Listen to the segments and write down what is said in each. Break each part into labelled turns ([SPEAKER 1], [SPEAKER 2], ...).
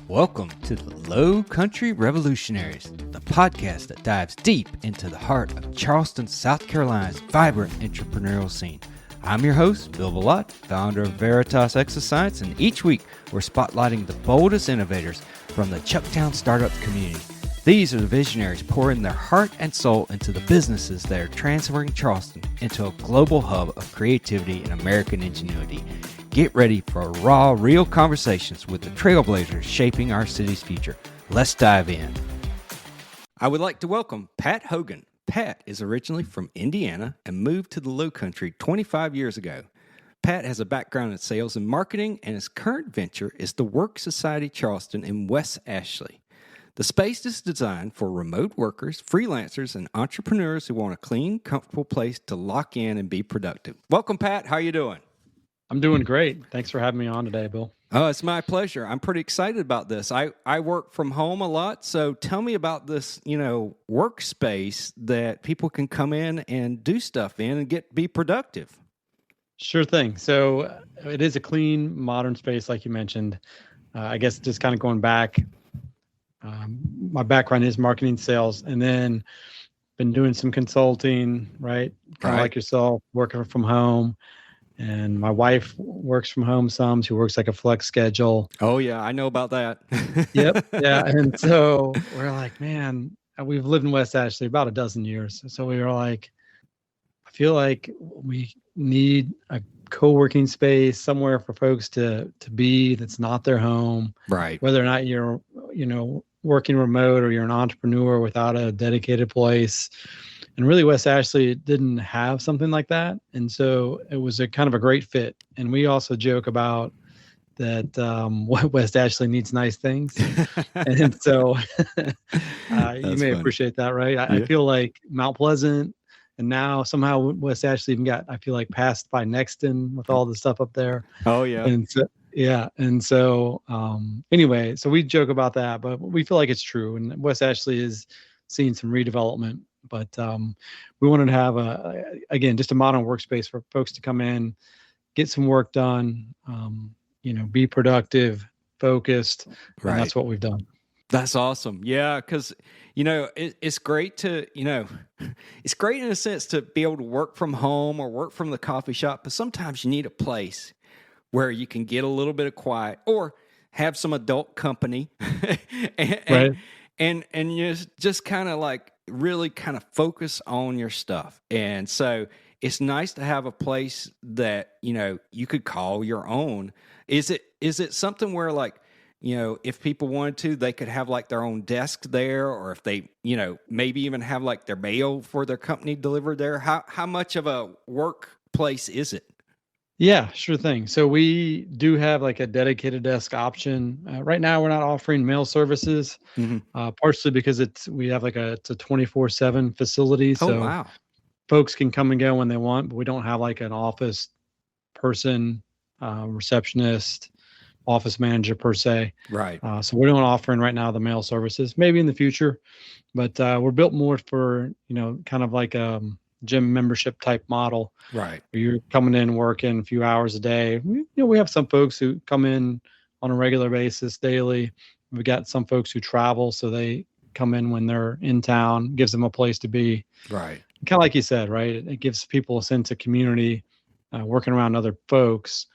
[SPEAKER 1] Welcome to the Lowcountry Revolutionaries, the podcast that dives deep into the heart of Charleston, South Carolina's vibrant entrepreneurial scene. I'm your host, Bill Billotte, founder of Veritas Exercise, and each week we're spotlighting the boldest innovators from the Chucktown startup community. These are the visionaries pouring their heart and soul into the businesses that are transferring Charleston into a global hub of creativity and American ingenuity. Get ready for raw, real conversations with the trailblazers shaping our city's future. Let's dive in. I would like to welcome Pat Hogan. Pat is originally from Indiana and moved to the Lowcountry 25 years ago. Pat has a background in sales and marketing, and his current venture is the Work Society Charleston in West Ashley. The space is designed for remote workers, freelancers, and entrepreneurs who want a clean, comfortable place to lock in and be productive. Welcome, Pat. How are you doing?
[SPEAKER 2] I'm doing great. Thanks for having me on today, Bill.
[SPEAKER 1] Oh, it's my pleasure. I'm pretty excited about this. I work from home a lot, so tell me about this, workspace that people can come in and do stuff in and be productive.
[SPEAKER 2] Sure thing. So it is a clean, modern space, like you mentioned. I guess just kind of going back, my background is marketing, sales, and then been doing some consulting, right? Kind of like yourself, working from home. And my wife works from home some. She works like a flex schedule.
[SPEAKER 1] Oh, yeah. I know about that.
[SPEAKER 2] Yep. Yeah. And so we're like, man, we've lived in West Ashley about a dozen years. So we were like, I feel like we need a co-working space somewhere for folks to be that's not their home.
[SPEAKER 1] Right.
[SPEAKER 2] Whether or not you're, working remote or you're an entrepreneur without a dedicated place. And really, West Ashley didn't have something like that. And so it was a kind of a great fit. And we also joke about that West Ashley needs nice things. And so you may appreciate that, right? I feel like Mount Pleasant, and now somehow West Ashley even got, I feel like, passed by Nexton with all the stuff up there.
[SPEAKER 1] Oh, yeah.
[SPEAKER 2] And so, yeah. And so anyway, so we joke about that, but we feel like it's true. And West Ashley is seeing some redevelopment. But we wanted to have again, just a modern workspace for folks to come in, get some work done, be productive, focused. Right. And that's what we've done.
[SPEAKER 1] That's awesome. Yeah. Cause it's great to, it's great in a sense to be able to work from home or work from the coffee shop, but sometimes you need a place where you can get a little bit of quiet or have some adult company and just kind of like really kind of focus on your stuff. And so it's nice to have a place that, you could call your own. Is it something where like, if people wanted to, they could have like their own desk there, or if they, maybe even have like their mail for their company delivered there? How much of a workplace is it?
[SPEAKER 2] Yeah, sure thing. So we do have like a dedicated desk option. Right now, we're not offering mail services, partially because we have like it's a 24/7 facility. So
[SPEAKER 1] wow.
[SPEAKER 2] Folks can come and go when they want, but we don't have like an office person, receptionist, office manager per se.
[SPEAKER 1] Right.
[SPEAKER 2] So we're not offering right now the mail services, maybe in the future, but we're built more for, kind of like gym membership type model.
[SPEAKER 1] Right.
[SPEAKER 2] Where you're coming in, working a few hours a day. We have some folks who come in on a regular basis daily. We've got some folks who travel, so they come in when they're in town, gives them a place to be.
[SPEAKER 1] Right.
[SPEAKER 2] Kind of like you said, right? It gives people a sense of community, working around other folks,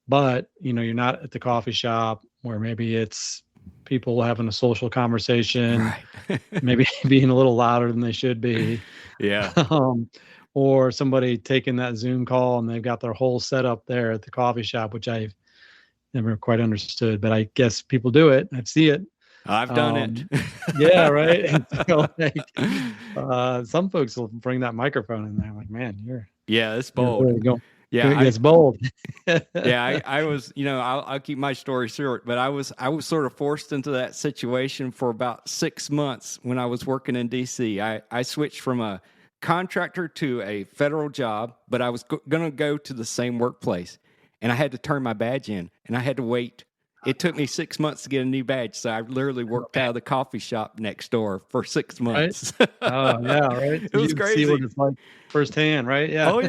[SPEAKER 2] but you're not at the coffee shop where maybe it's people having a social conversation,
[SPEAKER 1] right.
[SPEAKER 2] maybe being a little louder than they should be.
[SPEAKER 1] Yeah.
[SPEAKER 2] Or somebody taking that Zoom call and they've got their whole setup there at the coffee shop, which I've never quite understood, but I guess people do it. I see it.
[SPEAKER 1] I've done it.
[SPEAKER 2] Yeah, right. And so, some folks will bring that microphone in there. I'm like, man,
[SPEAKER 1] it's bold.
[SPEAKER 2] Really
[SPEAKER 1] yeah,
[SPEAKER 2] it's bold.
[SPEAKER 1] Yeah, I was, I'll keep my story short, but I was sort of forced into that situation for about 6 months when I was working in DC. I switched from a contractor to a federal job, but I was going to go to the same workplace, and I had to turn my badge in, and I had to wait. It took me 6 months to get a new badge, so I literally worked out of the coffee shop next door for 6 months.
[SPEAKER 2] Right? Oh, yeah, right.
[SPEAKER 1] It was crazy.
[SPEAKER 2] See what it's like firsthand, right? Yeah.
[SPEAKER 1] Oh,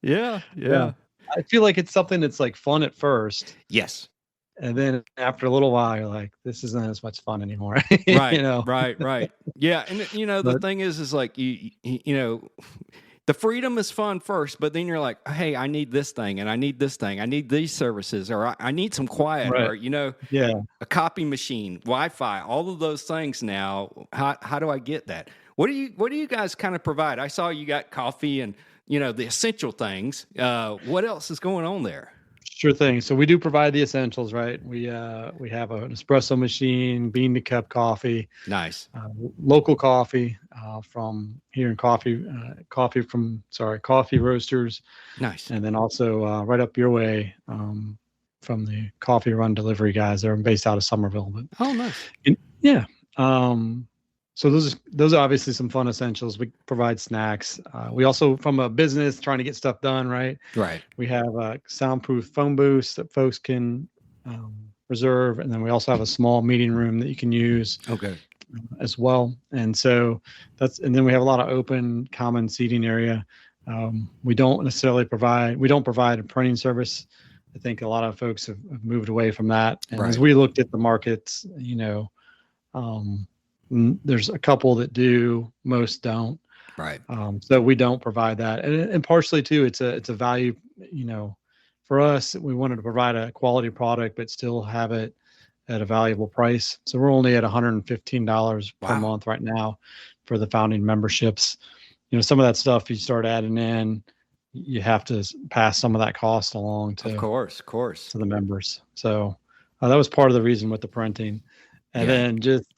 [SPEAKER 1] yeah. Yeah.
[SPEAKER 2] I feel like it's something that's like fun at first.
[SPEAKER 1] Yes.
[SPEAKER 2] And then after a little while, you're like, this isn't as much fun anymore.
[SPEAKER 1] Right,
[SPEAKER 2] You know,
[SPEAKER 1] right. Yeah, and the
[SPEAKER 2] but
[SPEAKER 1] thing is like the freedom is fun first, but then you're like, hey, I need this thing, and I need this thing, I need these services, or I need some quiet,
[SPEAKER 2] right.
[SPEAKER 1] or
[SPEAKER 2] Yeah.
[SPEAKER 1] a copy machine, Wi-Fi, all of those things now. How do I get that? What do you guys kind of provide? I saw you got coffee and the essential things. What else is going on there?
[SPEAKER 2] Sure thing. So we do provide the essentials, right? We have an espresso machine, bean to cup coffee,
[SPEAKER 1] Nice.
[SPEAKER 2] local coffee from here in coffee roasters,
[SPEAKER 1] Nice.
[SPEAKER 2] and then also right up your way from the coffee run delivery guys. They're based out of Somerville, but
[SPEAKER 1] Oh, nice.
[SPEAKER 2] yeah. So those are obviously some fun essentials. We provide snacks. We also, from a business trying to get stuff done, right?
[SPEAKER 1] Right.
[SPEAKER 2] We have soundproof phone booths that folks can reserve, and then we also have a small meeting room that you can use
[SPEAKER 1] Okay.
[SPEAKER 2] as well. And so and then we have a lot of open common seating area. We don't provide a printing service. I think a lot of folks have moved away from that. And
[SPEAKER 1] Right.
[SPEAKER 2] as we looked at the markets, there's a couple that do, most don't.
[SPEAKER 1] Right.
[SPEAKER 2] So we don't provide that, and partially too, it's a value. For us, we wanted to provide a quality product, but still have it at a valuable price. So we're only at $115 per
[SPEAKER 1] Wow.
[SPEAKER 2] month right now for the founding memberships. Some of that stuff you start adding in, you have to pass some of that cost along to
[SPEAKER 1] Of course.
[SPEAKER 2] to the members. So that was part of the reason with the printing, and
[SPEAKER 1] Yeah.
[SPEAKER 2] then just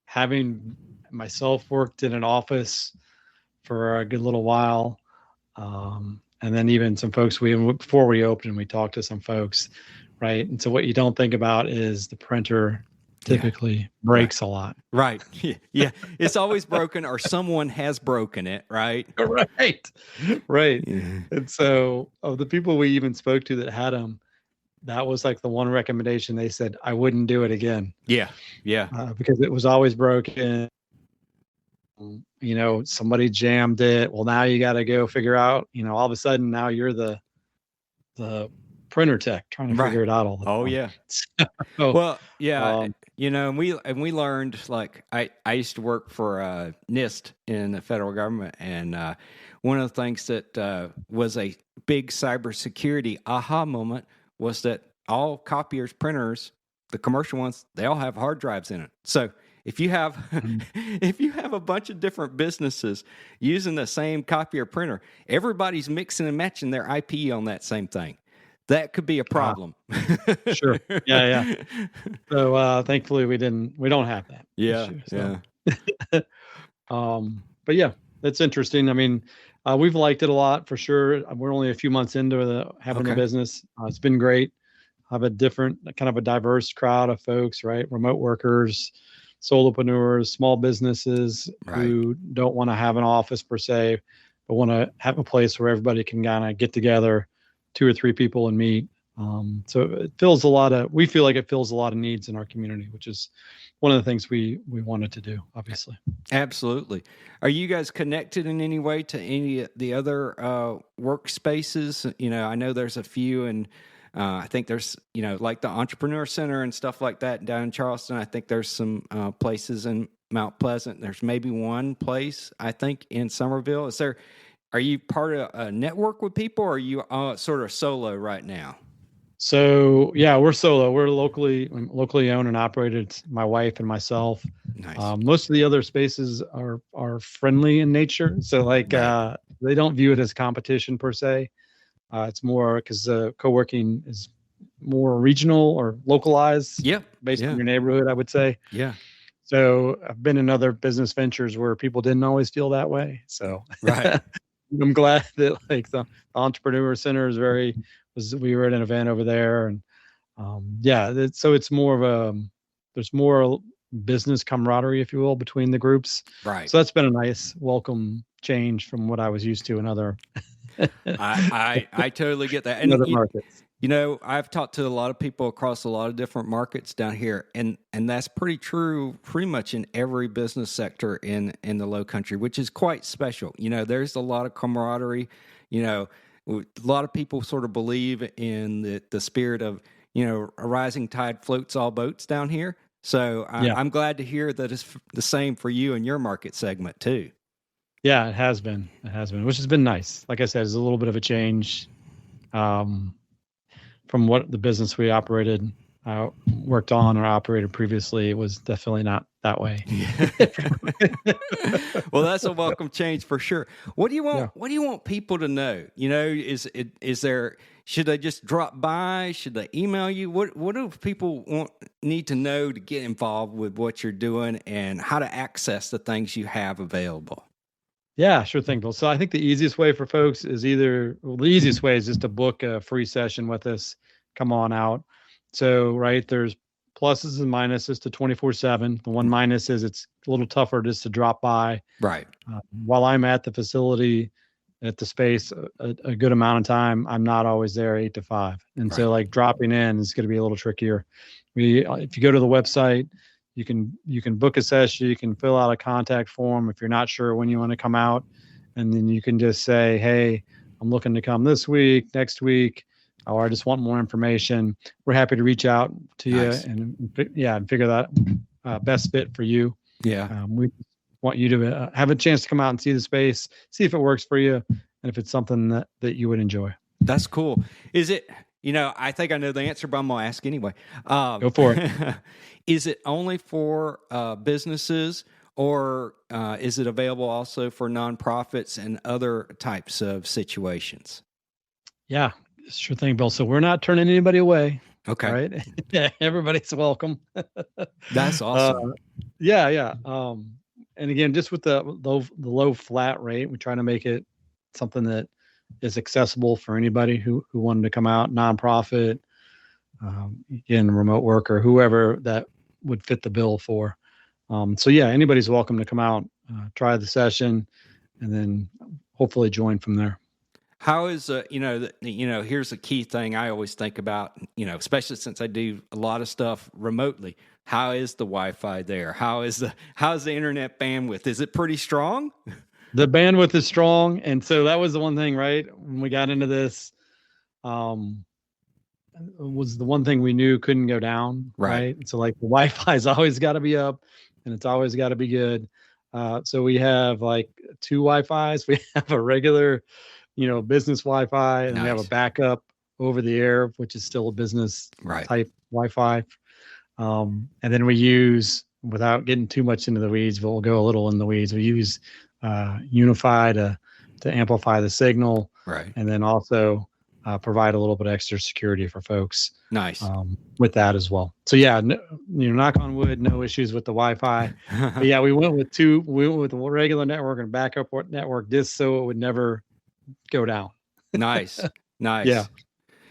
[SPEAKER 2] having myself worked in an office for a good little while. And then even some folks, before we opened, we talked to some folks, right? And so what you don't think about is the printer typically breaks a lot.
[SPEAKER 1] Right. Yeah. It's always broken, or someone has broken it, right?
[SPEAKER 2] Right.
[SPEAKER 1] Yeah.
[SPEAKER 2] And so of the people we even spoke to that had them, that was like the one recommendation. They said, I wouldn't do it again.
[SPEAKER 1] Yeah.
[SPEAKER 2] Because it was always broken. Somebody jammed it. Well, now you got to go figure out, all of a sudden now you're the printer tech trying to figure it out all the time.
[SPEAKER 1] Oh yeah.
[SPEAKER 2] So,
[SPEAKER 1] Well, yeah. And we learned, like, I used to work for NIST in the federal government, and one of the things that was a big cybersecurity aha moment was that all copiers, printers, the commercial ones, they all have hard drives in it. So if you have a bunch of different businesses using the same copier printer, everybody's mixing and matching their IP on that same thing. That could be a problem.
[SPEAKER 2] Sure. Yeah. So thankfully we don't have that issue, so.
[SPEAKER 1] Yeah.
[SPEAKER 2] But yeah, that's interesting. I mean, we've liked it a lot for sure. We're only a few months into having the business. It's been great. I have a different, kind of a diverse crowd of folks, right? Remote workers, solopreneurs, small businesses who don't want to have an office per se, but want to have a place where everybody can kind of get together, 2 or 3 people, and meet. So it we feel like it fills a lot of needs in our community, which is one of the things we wanted to do, obviously.
[SPEAKER 1] Absolutely. Are you guys connected in any way to any of the other workspaces? I know there's a few, and I think there's, like the Entrepreneur Center and stuff like that down in Charleston. I think there's some places in Mount Pleasant. There's maybe one place, I think, in Somerville. Are you part of a network with people, or are you sort of solo right now?
[SPEAKER 2] So yeah, we're solo. We're locally owned and operated. My wife and myself.
[SPEAKER 1] Nice.
[SPEAKER 2] Most of the other spaces are friendly in nature. So they don't view it as competition per se. It's more because co-working is more regional or localized.
[SPEAKER 1] Yep.
[SPEAKER 2] Based on your neighborhood, I would say.
[SPEAKER 1] Yeah.
[SPEAKER 2] So I've been in other business ventures where people didn't always feel that way. So
[SPEAKER 1] right.
[SPEAKER 2] I'm glad that like the Entrepreneur Center we were at an event over there, and so it's more of there's more business camaraderie, if you will, between the groups.
[SPEAKER 1] Right.
[SPEAKER 2] So that's been a nice welcome change from what I was used to in other.
[SPEAKER 1] I totally get that. And
[SPEAKER 2] other markets.
[SPEAKER 1] I've talked to a lot of people across a lot of different markets down here, and that's pretty true pretty much in every business sector in the Lowcountry, which is quite special. There's a lot of camaraderie. A lot of people sort of believe in the spirit of, a rising tide floats all boats down here. So I'm glad to hear that it's the same for you and your market segment too.
[SPEAKER 2] Yeah, it has been, which has been nice. Like I said, it's a little bit of a change from what the business we worked on or operated previously. It was definitely not that way.
[SPEAKER 1] Well, that's a welcome change for sure. What do you want? Yeah. What do you want people to know? Should they just drop by? Should they email you? What do people need to know to get involved with what you're doing and how to access the things you have available?
[SPEAKER 2] Yeah, sure thing, Bill. So I think the easiest way for folks is the easiest way is just to book a free session with us. Come on out. So, right, there's pluses and minuses to 24/7. The one minus is it's a little tougher just to drop by.
[SPEAKER 1] Right.
[SPEAKER 2] While I'm at the facility, at the space, a good amount of time, I'm not always there 8 to 5. And so like dropping in is going to be a little trickier. If you go to the website, you can book a session, you can fill out a contact form if you're not sure when you want to come out. And then you can just say, hey, I'm looking to come this week, next week, or I just want more information. We're happy to reach out to you and figure that best fit for you.
[SPEAKER 1] Yeah.
[SPEAKER 2] We want you to have a chance to come out and see the space, see if it works for you, and if it's something that you would enjoy.
[SPEAKER 1] That's cool. Is it, I think I know the answer, but I'm going to ask anyway.
[SPEAKER 2] Go for it.
[SPEAKER 1] Is it only for businesses, or is it available also for nonprofits and other types of situations?
[SPEAKER 2] Yeah, sure thing, Bill. So we're not turning anybody away.
[SPEAKER 1] Okay.
[SPEAKER 2] Right? Yeah, everybody's welcome.
[SPEAKER 1] That's awesome.
[SPEAKER 2] Yeah. And again, just with the low flat rate, we try to make it something that is accessible for anybody who wanted to come out, nonprofit, again, remote worker, whoever that would fit the bill for. So yeah, anybody's welcome to come out, try the session, and then hopefully join from there.
[SPEAKER 1] How is here's a key thing I always think about, especially since I do a lot of stuff remotely. How is the Wi-Fi there? How's the internet bandwidth? Is it pretty strong?
[SPEAKER 2] The bandwidth is strong, and so that was the one thing, right? When we got into this, was the one thing we knew couldn't go down, right? So like the Wi-Fi's always got to be up, and it's always got to be good. So we have like 2 Wi-Fi's. We have a regular, business Wi-Fi, and we have a backup over the air, which is still a business type Wi-Fi. And then we use, without getting too much into the weeds, but we'll go a little in the weeds. We use Unify to amplify the signal, and then also provide a little bit extra security for folks.
[SPEAKER 1] Nice.
[SPEAKER 2] With that as well. So yeah, knock on wood, no issues with the Wi-Fi. But yeah, we went with the regular network and backup network just so it would never go down.
[SPEAKER 1] Nice.
[SPEAKER 2] Yeah.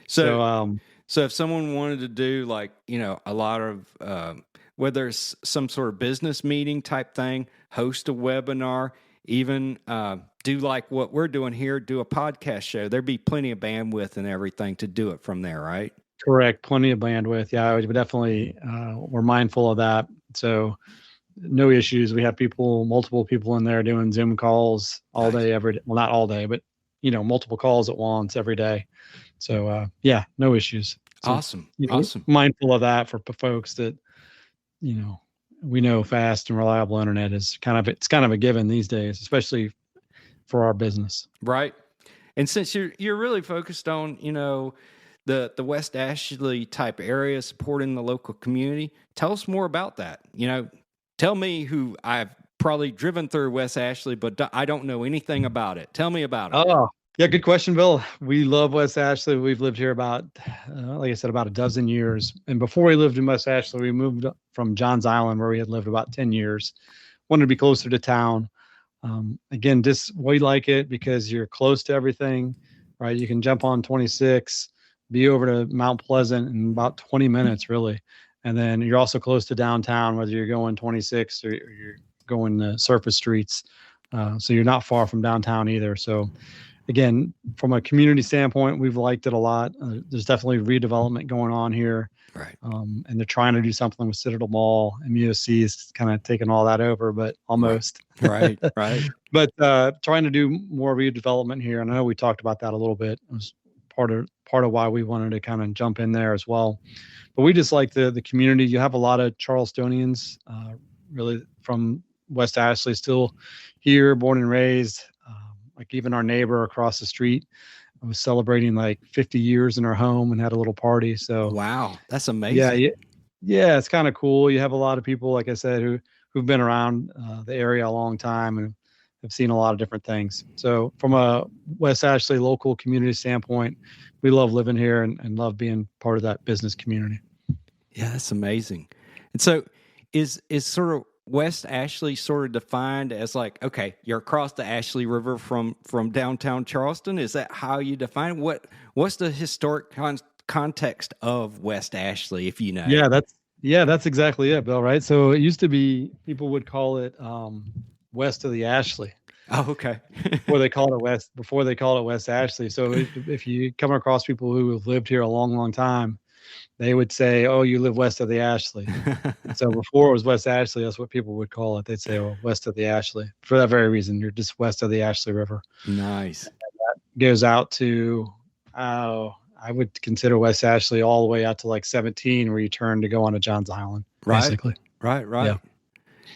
[SPEAKER 1] So if someone wanted to do like, a lot of, whether it's some sort of business meeting type thing, host a webinar, even do like what we're doing here, do a podcast show, there'd be plenty of bandwidth and everything to do it from there, right?
[SPEAKER 2] Correct. Plenty of bandwidth. Yeah, we definitely, we're mindful of that. So no issues. We have multiple people in there doing Zoom calls all day, every day. Well, not all day, but multiple calls at once every day. So yeah, no issues. So,
[SPEAKER 1] awesome.
[SPEAKER 2] Mindful of that for folks that, we know fast and reliable internet is kind of a given these days, especially for our business.
[SPEAKER 1] Right. And since you're really focused on, the West Ashley type area, supporting the local community, tell us more about that. Tell me, who I've probably driven through West Ashley, but I don't know anything about it. Tell me about it.
[SPEAKER 2] Oh, yeah, good question, Bill. We love West Ashley. We've lived here about, like I said, about a dozen years. And before we lived in West Ashley, we moved up from Johns Island, where we had lived about 10 years. Wanted to be closer to town. Again, we like it because you're close to everything, right? You can jump on 26, be over to Mount Pleasant in about 20 minutes, really. And then you're also close to downtown, whether you're going 26 or you're going the surface streets. So you're not far from downtown either. So again, from a community standpoint, we've liked it a lot. There's definitely redevelopment going on here.
[SPEAKER 1] Right.
[SPEAKER 2] And they're trying to do something with Citadel Mall. MUSC is kind of taking all that over, but almost.
[SPEAKER 1] Right.
[SPEAKER 2] But trying to do more redevelopment here. And I know we talked about that a little bit. It was part of why we wanted to kind of jump in there as well. But we just like the community. You have a lot of Charlestonians, really from West Ashley, still here, born and raised. Like even our neighbor across the street was celebrating like 50 years in her home and had a little party. So
[SPEAKER 1] wow, that's amazing.
[SPEAKER 2] Yeah, it's kind of cool. You have a lot of people, like I said, who've been around the area a long time and have seen a lot of different things. So from a West Ashley local community standpoint, we love living here and love being part of that business community.
[SPEAKER 1] Yeah, that's amazing. And so is sort of West Ashley sort of defined as like, okay, you're across the Ashley River from downtown Charleston? Is that how you define it? What's the historic context of West Ashley, if you know?
[SPEAKER 2] Yeah, that's exactly it, Bill, right? So it used to be, people would call it west of the Ashley.
[SPEAKER 1] Oh, okay.
[SPEAKER 2] before they called it West Ashley. So if you come across people who have lived here a long, long time, they would say, "Oh, you live west of the Ashley." So before it was West Ashley, that's what people would call it. They'd say, "Oh, west of the Ashley." For that very reason, you're just west of the Ashley River.
[SPEAKER 1] Nice.
[SPEAKER 2] And that goes out to, I would consider West Ashley all the way out to like 17, where you turn to go onto Johns Island. Basically.
[SPEAKER 1] Right.
[SPEAKER 2] Yeah.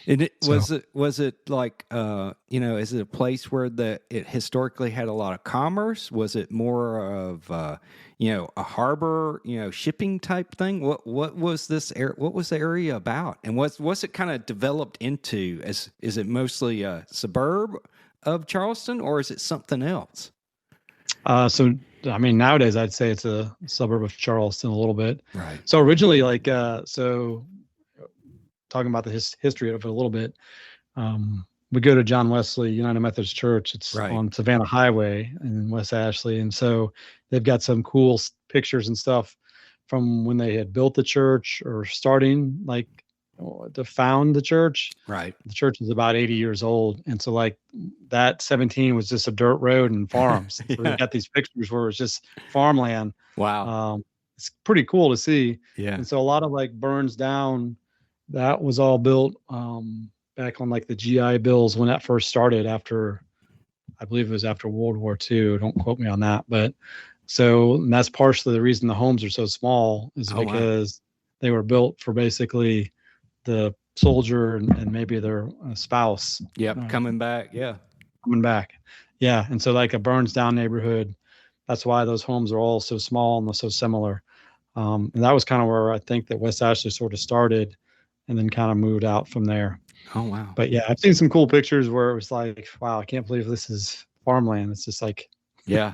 [SPEAKER 1] And was it like is it a place where it historically had a lot of commerce? Was it more of a harbor, shipping type thing? What was this what was the area about? And what's it kind of developed into? Is it mostly a suburb of Charleston, or is it something else?
[SPEAKER 2] So I mean, nowadays I'd say it's a suburb of Charleston a little bit.
[SPEAKER 1] Right.
[SPEAKER 2] So originally, talking about the history of it a little bit, we go to John Wesley United Methodist Church. It's
[SPEAKER 1] right
[SPEAKER 2] on Savannah Highway in West Ashley. And so they've got some cool pictures and stuff from when they had built the church or starting to found the church.
[SPEAKER 1] Right.
[SPEAKER 2] The church is about 80 years old. And so like that 17 was just a dirt road and farms.
[SPEAKER 1] Yeah.
[SPEAKER 2] So we've got these pictures where it's just farmland.
[SPEAKER 1] Wow.
[SPEAKER 2] It's pretty cool to see.
[SPEAKER 1] Yeah.
[SPEAKER 2] And so a lot of like burns down, that was all built back on like the GI Bills when that first started I believe it was after World War II. Don't quote me on that. But and that's partially the reason the homes are so small is because they were built for basically the soldier and maybe their spouse.
[SPEAKER 1] Yep. Coming back. Yeah.
[SPEAKER 2] Yeah. And so like a burns down neighborhood, that's why those homes are all so small and so similar. And that was kind of where I think that West Ashley sort of started, and then kind of moved out from there.
[SPEAKER 1] Oh, wow.
[SPEAKER 2] But yeah, I've seen some cool pictures where it was like, wow, I can't believe this is farmland. It's just like,
[SPEAKER 1] yeah,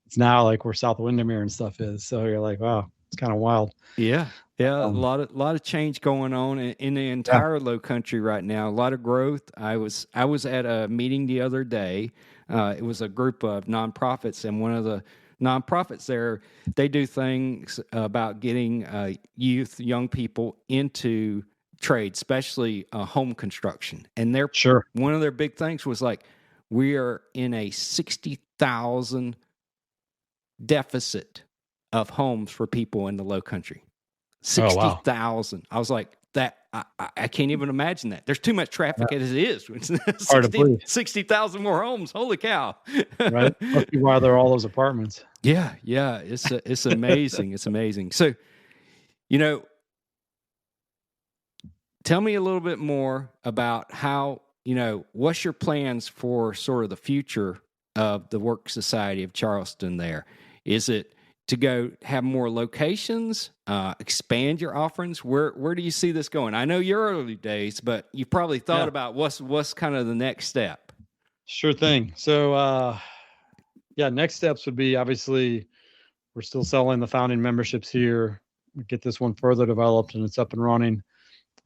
[SPEAKER 2] it's now like where South Windermere and stuff is. So you're like, wow, it's kind of wild.
[SPEAKER 1] Yeah. Yeah. A lot of change going on in the entire Lowcountry right now. A lot of growth. I was at a meeting the other day. It was a group of nonprofits, and one of the nonprofits there, they do things about getting young people into trade, especially home construction. And one of their big things was like, we are in a 60,000 deficit of homes for people in the Lowcountry. 60,000. Wow. I was like, that I can't even imagine that. There's too much traffic as it is. 60,000 more homes. Holy cow.
[SPEAKER 2] Right. Must be why there are all those apartments.
[SPEAKER 1] Yeah. It's amazing. It's amazing. So, tell me a little bit more about how, what's your plans for sort of the future of the Work Society of Charleston there? Is it to go have more locations, expand your offerings? Where do you see this going? I know your early days, but you probably thought about what's kind of the next step.
[SPEAKER 2] Sure thing. So, next steps would be, obviously, we're still selling the founding memberships here. We get this one further developed and it's up and running.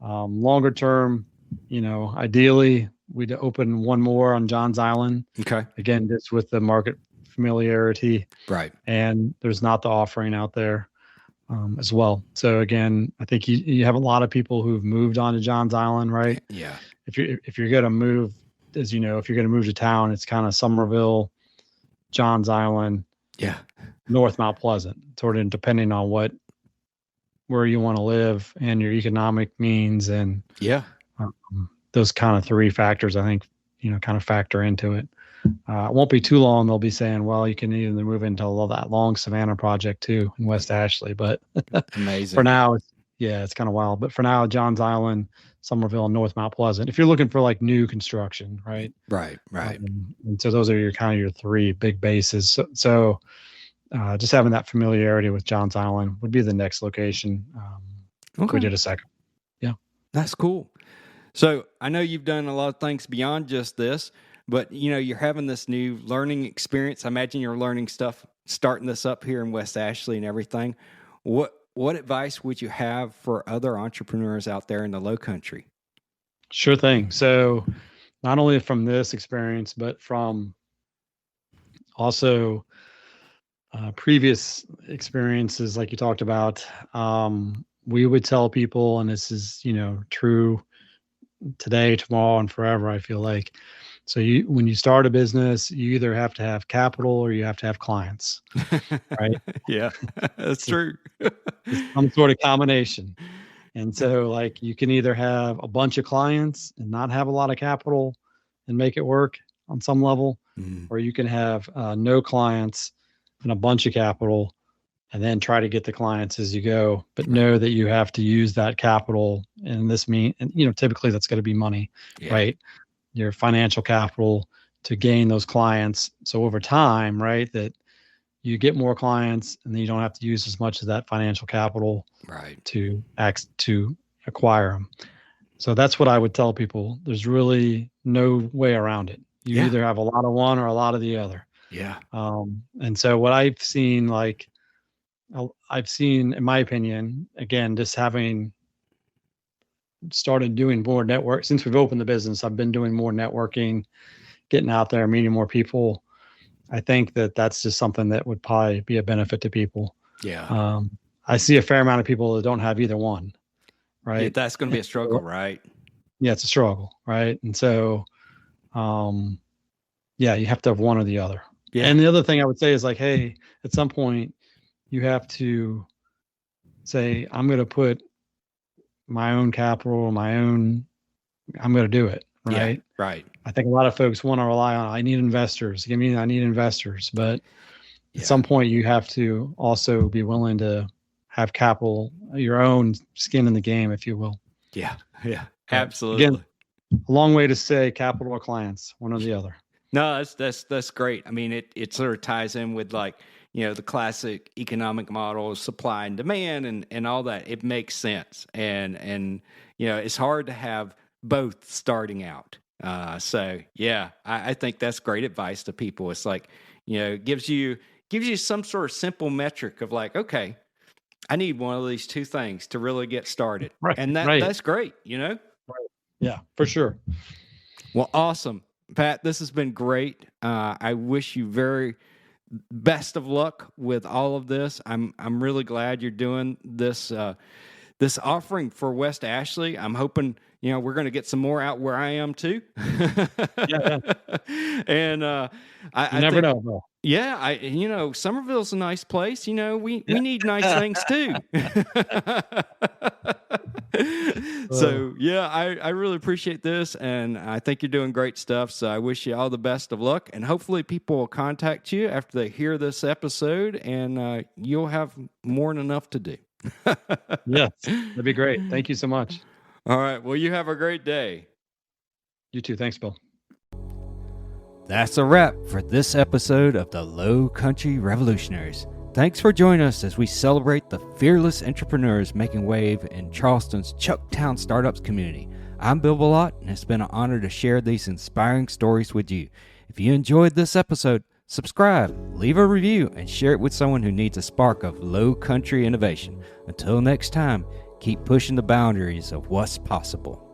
[SPEAKER 2] Longer term, ideally we'd open one more on Johns Island.
[SPEAKER 1] Okay.
[SPEAKER 2] Again, just with the market familiarity.
[SPEAKER 1] Right. And
[SPEAKER 2] there's not the offering out there as well. So again, I think you have a lot of people who've moved on to Johns Island, right?
[SPEAKER 1] Yeah.
[SPEAKER 2] If you're going to move, as you know, if you're going to move to town, it's kind of Somerville, Johns Island, North Mount Pleasant, sort of depending on where you want to live and your economic means, and those kind of three factors, I think, kind of factor into it. it won't be too long. They'll be saying, well, you can either move into that long Savannah project too in West Ashley. But
[SPEAKER 1] Amazing.
[SPEAKER 2] For now, it's kind of wild. But for now, Johns Island, Somerville, and North Mount Pleasant. If you're looking for like new construction, right?
[SPEAKER 1] Right.
[SPEAKER 2] And so those are your three big bases. So just having that familiarity with Johns Island would be the next location. If we did a second. Yeah.
[SPEAKER 1] That's cool. So I know you've done a lot of things beyond just this, but you're having this new learning experience. I imagine you're learning stuff, starting this up here in West Ashley and everything. What advice would you have for other entrepreneurs out there in the Lowcountry?
[SPEAKER 2] Sure thing. So not only from this experience, but from also previous experiences, like you talked about, we would tell people, and this is, true today, tomorrow, and forever, I feel like. So when you start a business, you either have to have capital or you have to have clients, right?
[SPEAKER 1] Yeah, that's true.
[SPEAKER 2] Some sort of combination. And so like you can either have a bunch of clients and not have a lot of capital and make it work on some level, or you can have no clients and a bunch of capital and then try to get the clients as you go, but know that you have to use that capital. And typically that's going to be money, right? Your financial capital to gain those clients. So over time, right, that you get more clients and then you don't have to use as much of that financial capital to acquire them. So that's what I would tell people. There's really no way around it. You either have a lot of one or a lot of the other.
[SPEAKER 1] Yeah.
[SPEAKER 2] And so what I've seen, in my opinion, again, just having started doing more network since we've opened the business, I've been doing more networking, getting out there, meeting more people. I think that that's just something that would probably be a benefit to people.
[SPEAKER 1] Yeah.
[SPEAKER 2] I see a fair amount of people that don't have either one, right?
[SPEAKER 1] Yeah, that's going to be a struggle, right?
[SPEAKER 2] Yeah, it's a struggle, right? And so, you have to have one or the other. Yeah. And the other thing I would say is like, hey, at some point you have to say, I'm going to put my own capital, I'm going to do it. Right.
[SPEAKER 1] Yeah, right.
[SPEAKER 2] I think a lot of folks want to rely on, I need investors. I need investors. But at some point you have to also be willing to have capital, your own skin in the game, if you will.
[SPEAKER 1] Yeah. Yeah, absolutely.
[SPEAKER 2] Again, a long way to say capital or clients, one or the other.
[SPEAKER 1] No, that's great. I mean, it sort of ties in with the classic economic model of supply and demand and all that. It makes sense. And it's hard to have both starting out. So yeah, I think that's great advice to people. It's like, gives you some sort of simple metric of like, okay, I need one of these two things to really get started.
[SPEAKER 2] Right.
[SPEAKER 1] And that's great, Right.
[SPEAKER 2] Yeah, for sure.
[SPEAKER 1] Well, awesome. Pat, this has been great. I wish you very best of luck with all of this. I'm really glad you're doing this this offering for West Ashley. I'm hoping we're going to get some more out where I am too.
[SPEAKER 2] Yeah.
[SPEAKER 1] And
[SPEAKER 2] I never know, bro.
[SPEAKER 1] Yeah, Somerville's a nice place. We need nice things too. So yeah, I really appreciate this, and I think you're doing great stuff. So I wish you all the best of luck, and hopefully people will contact you after they hear this episode, and you'll have more than enough to do.
[SPEAKER 2] Yes, that'd be great. Thank you so much.
[SPEAKER 1] All right. Well, you have a great day.
[SPEAKER 2] You too. Thanks, Bill.
[SPEAKER 1] That's a wrap for this episode of the Lowcountry Revolutionaries. Thanks for joining us as we celebrate the fearless entrepreneurs making wave in Charleston's Chucktown Startups community. I'm Bill Billotte, and it's been an honor to share these inspiring stories with you. If you enjoyed this episode, subscribe, leave a review, and share it with someone who needs a spark of Lowcountry innovation. Until next time, keep pushing the boundaries of what's possible.